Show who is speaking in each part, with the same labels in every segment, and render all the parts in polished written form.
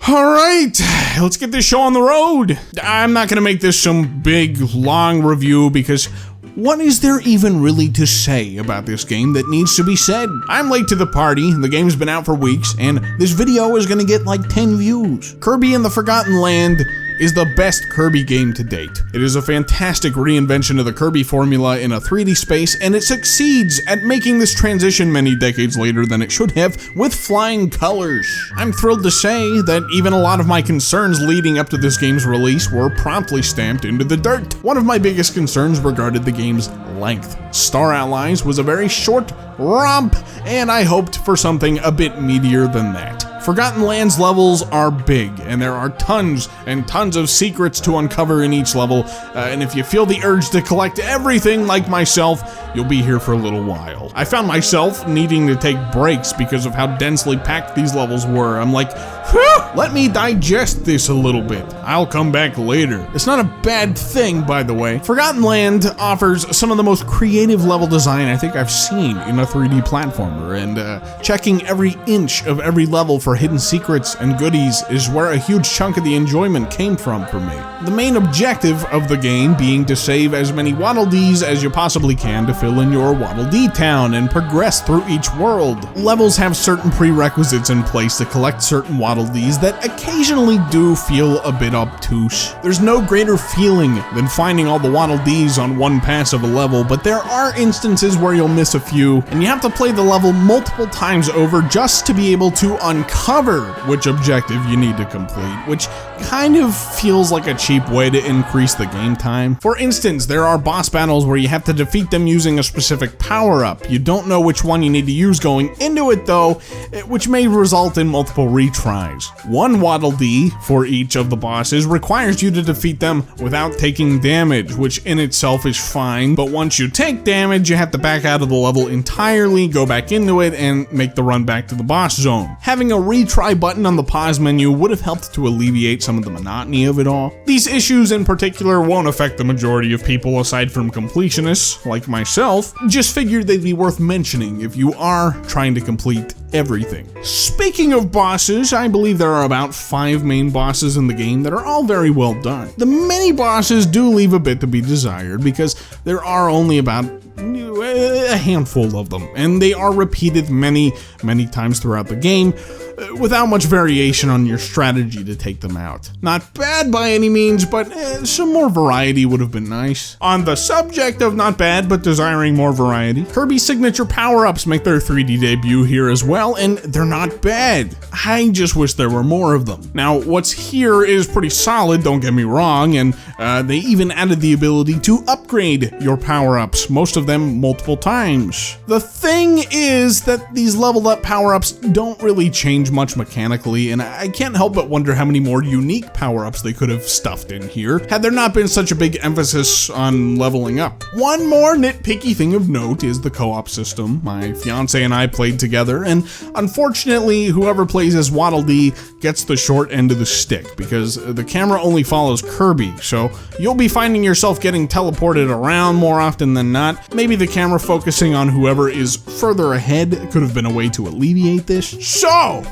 Speaker 1: Alright, let's get this show on the road. I'm not gonna make this some big, long review because what is there even really to say about this game that needs to be said? I'm late to the party, the game's been out for weeks, and this video is gonna get like 10 views. Kirby and the Forgotten Land is the best Kirby game to date. It is a fantastic reinvention of the Kirby formula in a 3D space, and it succeeds at making this transition many decades later than it should have with flying colors. I'm thrilled to say that even a lot of my concerns leading up to this game's release were promptly stamped into the dirt. One of my biggest concerns regarded the game's length. Star Allies was a very short romp, and I hoped for something a bit meatier than that. Forgotten Lands levels are big, and there are tons and tons of secrets to uncover in each level, and if you feel the urge to collect everything like myself, you'll be here for a little while. I found myself needing to take breaks because of how densely packed these levels were. I'm like, whew, let me digest this a little bit. I'll come back later. It's not a bad thing, by the way. Forgotten Land offers some of the most creative level design I think I've seen in a 3D platformer, and checking every inch of every level for hidden secrets and goodies is where a huge chunk of the enjoyment came from for me. The main objective of the game being to save as many Waddle Dees as you possibly can to fill in your Waddle Dee town and progress through each world. Levels have certain prerequisites in place to collect certain Waddle Dees that occasionally do feel a bit obtuse. There's no greater feeling than finding all the Waddle Dees on one pass of a level, but there are instances where you'll miss a few, and you have to play the level multiple times over just to be able to uncover which objective you need to complete, which kind of feels like a cheap way to increase the game time. For instance, there are boss battles where you have to defeat them using a specific power-up. You don't know which one you need to use going into it though, which may result in multiple retries. One Waddle Dee for each of the bosses requires you to defeat them without taking damage, which in itself is fine, but once you take damage, you have to back out of the level entirely, go back into it, and make the run back to the boss zone. Having a retry button on the pause menu would have helped to alleviate some of the monotony of it all. These issues in particular won't affect the majority of people aside from completionists like myself, just figured they'd be worth mentioning if you are trying to complete everything. Speaking of bosses, I believe there are about 5 main bosses in the game that are all very well done. The mini bosses do leave a bit to be desired because there are only about a handful of them, and they are repeated many times throughout the game without much variation on your strategy to take them out. Not bad by any means, but some more variety would have been nice. On the subject of not bad but desiring more variety, Kirby's signature power-ups make their 3D debut here as well, and they're not bad. I just wish there were more of them. Now, what's here is pretty solid, don't get me wrong, and they even added the ability to upgrade your power-ups, most of them multiple times. The thing is that these leveled up power-ups don't really change much mechanically, and I can't help but wonder how many more unique power-ups they could have stuffed in here had there not been such a big emphasis on leveling up. One more nitpicky thing of note is the co-op system. My fiance and I played together, and unfortunately whoever plays as Waddle Dee gets the short end of the stick because the camera only follows Kirby, so you'll be finding yourself getting teleported around more often than not. Maybe the camera focusing on whoever is further ahead could have been a way to alleviate this. So,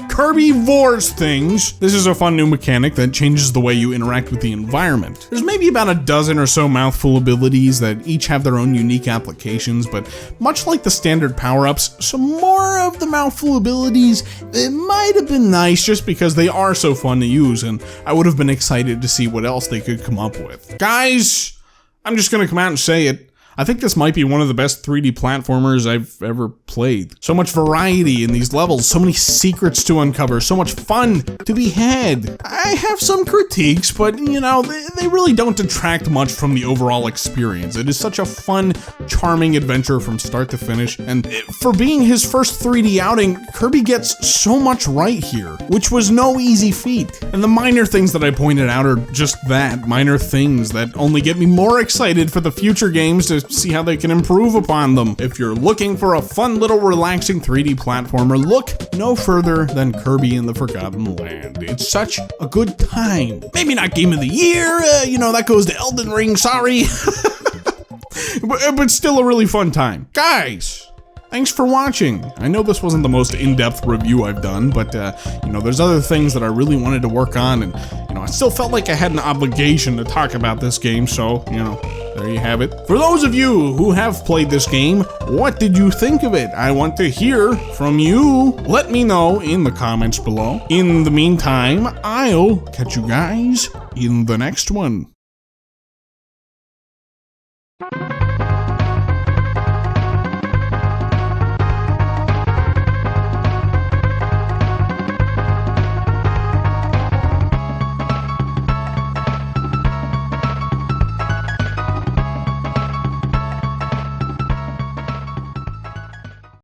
Speaker 1: Kirby Vores things. This is a fun new mechanic that changes the way you interact with the environment. There's maybe about a dozen or so mouthful abilities that each have their own unique applications, but much like the standard power-ups, some more of the mouthful abilities, it might have been nice just because they are so fun to use, and I would have been excited to see what else they could come up with. Guys, I'm just gonna come out and say it. I think this might be one of the best 3D platformers I've ever played. So much variety in these levels, so many secrets to uncover, so much fun to be had. I have some critiques, but you know, they really don't detract much from the overall experience. It is such a fun, charming adventure from start to finish, and for being his first 3D outing, Kirby gets so much right here, which was no easy feat. And the minor things that I pointed out are just that, minor things that only get me more excited for the future games to see how they can improve upon them. If you're looking for a fun little relaxing 3D platformer, look no further than Kirby and the Forgotten Land. It's such a good time. Maybe not Game of the Year, you know, that goes to Elden Ring, sorry. but still a really fun time. Guys, Thanks for watching. I know this wasn't the most in-depth review I've done, but you know, there's other things that I really wanted to work on, and you know, I still felt like I had an obligation to talk about this game, so you know, there you have it. For those of you who have played this game, what did you think of it? I want to hear from you. Let me know in the comments below. In the meantime, I'll catch you guys in the next one.